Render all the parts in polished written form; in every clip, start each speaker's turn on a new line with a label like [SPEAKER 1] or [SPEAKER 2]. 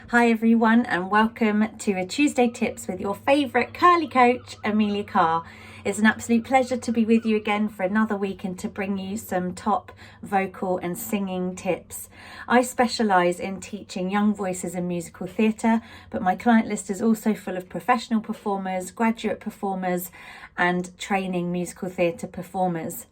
[SPEAKER 1] Hi everyone, and welcome to a Tuesday Tips with your favourite curly coach, Amelia Carr. It's an absolute pleasure to be with you again for another week and to bring you some top vocal and singing tips. I specialise in teaching young voices in musical theatre, but my client list is also full of professional performers, graduate performers, and training musical theatre performers.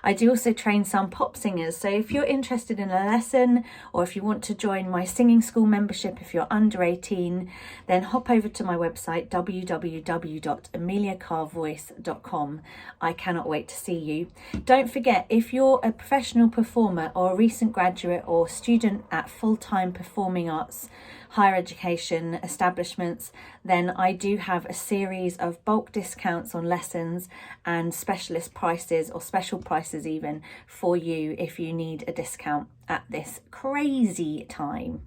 [SPEAKER 1] I do also train some pop singers, so if you're interested in a lesson or if you want to join my singing school membership if you're under 18, then hop over to my website www.ameliacarvoice.com. I cannot wait to see you. Don't forget, if you're a professional performer or a recent graduate or student at full-time performing arts higher education establishments, then I do have a series of bulk discounts on lessons and specialist prices or special prices even for you if you need a discount at this crazy time.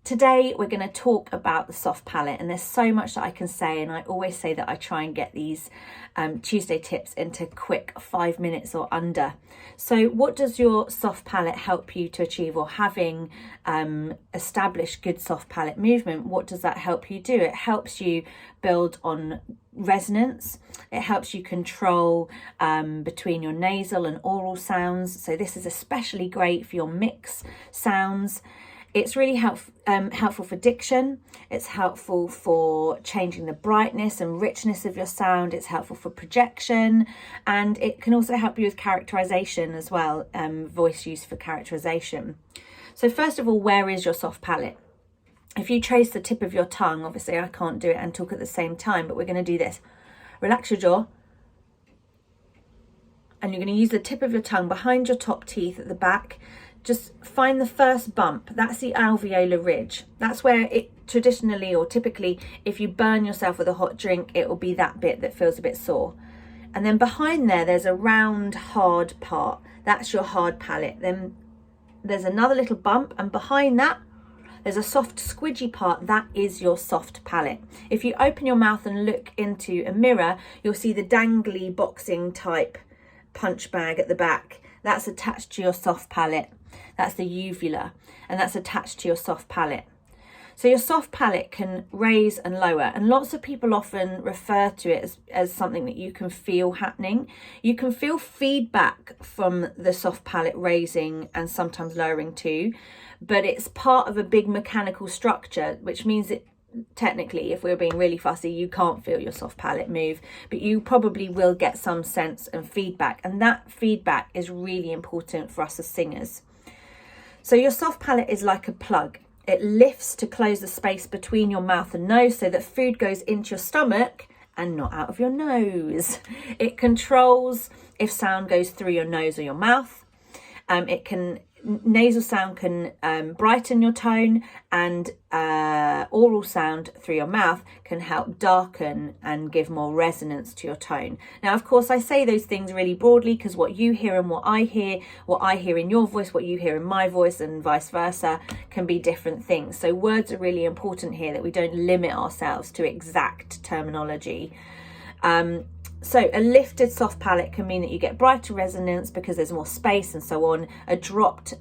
[SPEAKER 1] Today we're going to talk about the soft palate, and there's so much that I can say, and I always say that I try and get these Tuesday tips into quick 5 minutes or under. So what does your soft palate help you to achieve, or having established good soft palate movement, what does that help you do? It helps you build on resonance. It helps you control between your nasal and oral sounds. So this is especially great for your mix sounds. It's really helpful for diction. It's helpful for changing the brightness and richness of your sound. It's helpful for projection, and it can also help you with characterization as well, voice use for characterization. So first of all, where is your soft palate? If you trace the tip of your tongue, obviously I can't do it and talk at the same time, but we're going to do this. Relax your jaw, and you're going to use the tip of your tongue behind your top teeth at the back. Just find the first bump. That's the alveolar ridge. That's where it traditionally or typically, if you burn yourself with a hot drink, it will be that bit that feels a bit sore. And then behind there's a round, hard part. That's your hard palate. Then there's another little bump, and behind that, there's a soft, squidgy part. That is your soft palate. If you open your mouth and look into a mirror, you'll see the dangly boxing type punch bag at the back. That's attached to your soft palate. That's the uvula, and that's attached to your soft palate. So your soft palate can raise and lower, and lots of people often refer to it as something that you can feel happening. You can feel feedback from the soft palate raising and sometimes lowering too, but it's part of a big mechanical structure, which means that technically, if we're being really fussy, you can't feel your soft palate move, but you probably will get some sense and feedback, and that feedback is really important for us as singers. So your soft palate is like a plug. It lifts to close the space between your mouth and nose so that food goes into your stomach and not out of your nose. It controls if sound goes through your nose or your mouth. Nasal sound can brighten your tone, and oral sound through your mouth can help darken and give more resonance to your tone. Now, of course, I say those things really broadly because what you hear and what I hear in your voice, what you hear in my voice, and vice versa, can be different things. So words are really important here, that we don't limit ourselves to exact terminology. So a lifted soft palate can mean that you get brighter resonance because there's more space and so on. A dropped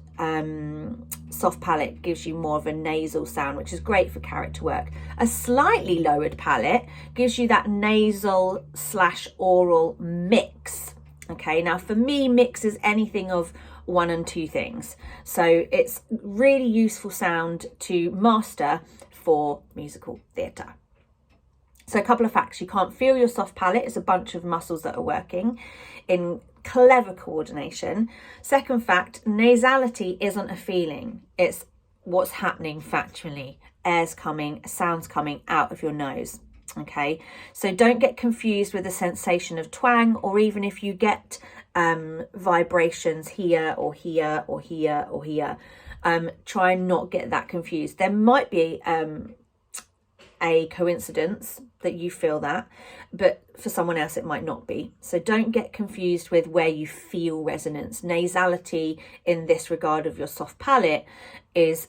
[SPEAKER 1] soft palate gives you more of a nasal sound, which is great for character work. A slightly lowered palate gives you that nasal / oral mix. Okay, now for me, mix is anything of one and two things. So it's really useful sound to master for musical theatre. So a couple of facts. You can't feel your soft palate. It's a bunch of muscles that are working in clever coordination. Second fact, nasality isn't a feeling. It's what's happening factually. Air's coming, sound's coming out of your nose. Okay, so don't get confused with the sensation of twang, or even if you get vibrations here or here or here or here. Try and not get that confused. There might be a coincidence that you feel that, but for someone else it might not be. So don't get confused with where you feel resonance. Nasality in this regard of your soft palate is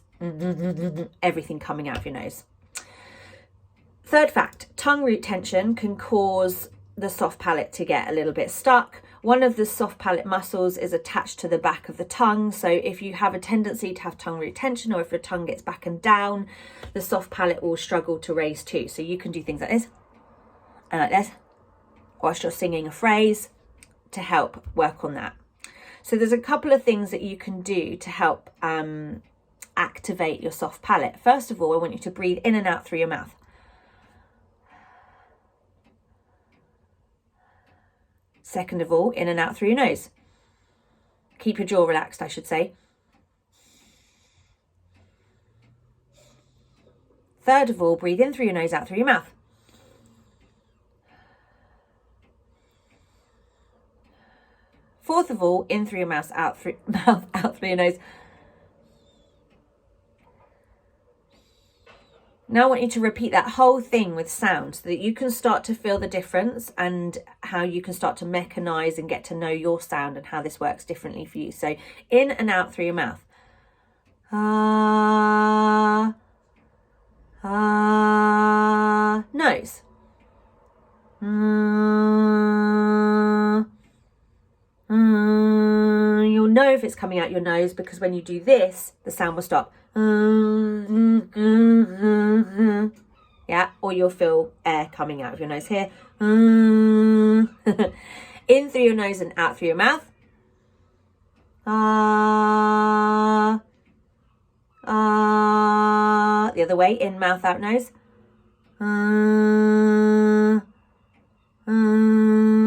[SPEAKER 1] everything coming out of your nose. Third fact, tongue root tension can cause the soft palate to get a little bit stuck One of the soft palate muscles is attached to the back of the tongue. So if you have a tendency to have tongue retention, or if your tongue gets back and down, the soft palate will struggle to raise too. So you can do things like this and like this whilst you're singing a phrase to help work on that. So there's a couple of things that you can do to help activate your soft palate. First of all, I want you to breathe in and out through your mouth. Second of all, in and out through your nose. Keep your jaw relaxed, I should say. Third of all, breathe in through your nose, out through your mouth. Fourth of all, in through your mouth, out through your nose. Now I want you to repeat that whole thing with sound so that you can start to feel the difference and how you can start to mechanize and get to know your sound and how this works differently for you. So in and out through your mouth. Nose. You'll know if it's coming out your nose because when you do this, the sound will stop. Yeah, or you'll feel air coming out of your nose here. In through your nose and out through your mouth. The other way, in, mouth, out, nose.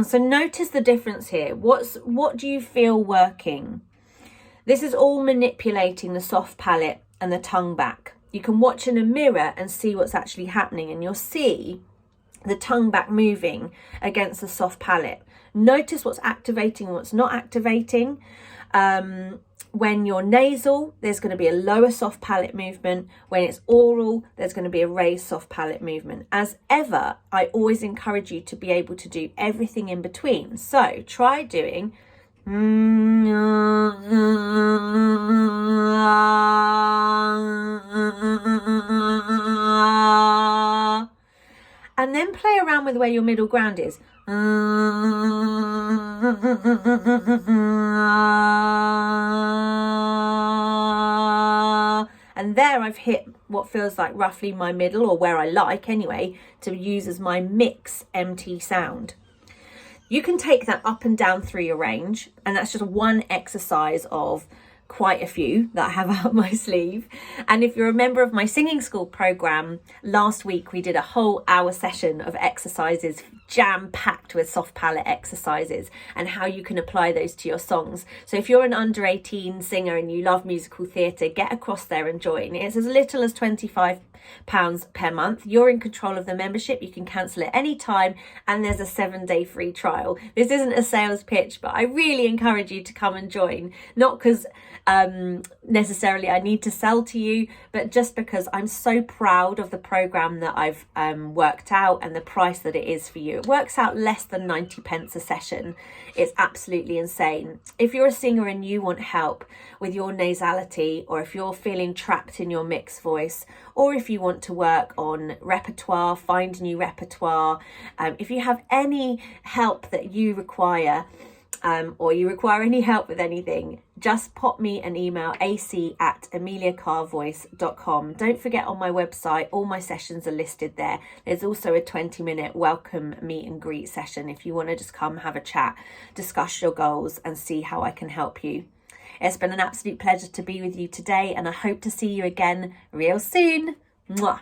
[SPEAKER 1] So notice the difference here. What do you feel working? This is all manipulating the soft palate and the tongue back. You can watch in a mirror and see what's actually happening, and you'll see the tongue back moving against the soft palate. Notice what's activating and what's not activating. When you're nasal, there's going to be a lower soft palate movement. When it's oral, there's going to be a raised soft palate movement. As ever, I always encourage you to be able to do everything in between. So try doing and then play around with where your middle ground is. And there I've hit what feels like roughly my middle, or where I like anyway, to use as my mix MT sound. You can take that up and down through your range, and that's just one exercise of quite a few that I have up my sleeve. And if you're a member of my singing school program, last week we did a whole hour session of exercises jam-packed with soft palate exercises and how you can apply those to your songs. So if you're an under 18 singer and you love musical theatre, get across there and join. It's as little as £25 per month. You're in control of the membership. You can cancel at any time, and there's a 7-day free trial. This isn't a sales pitch, but I really encourage you to come and join, not because necessarily I need to sell to you, but just because I'm so proud of the program that I've worked out and the price that it is for you. It works out less than 90 pence a session. It's absolutely insane. If you're a singer and you want help with your nasality, or if you're feeling trapped in your mixed voice, or if you want to work on repertoire, find new repertoire, if you have any help that you require, or you require any help with anything, just pop me an email, ac@ameliacarvoice.com. Don't forget, on my website, all my sessions are listed there. There's also a 20-minute welcome meet and greet session if you want to just come have a chat, discuss your goals and see how I can help you. It's been an absolute pleasure to be with you today, and I hope to see you again real soon. Mwah.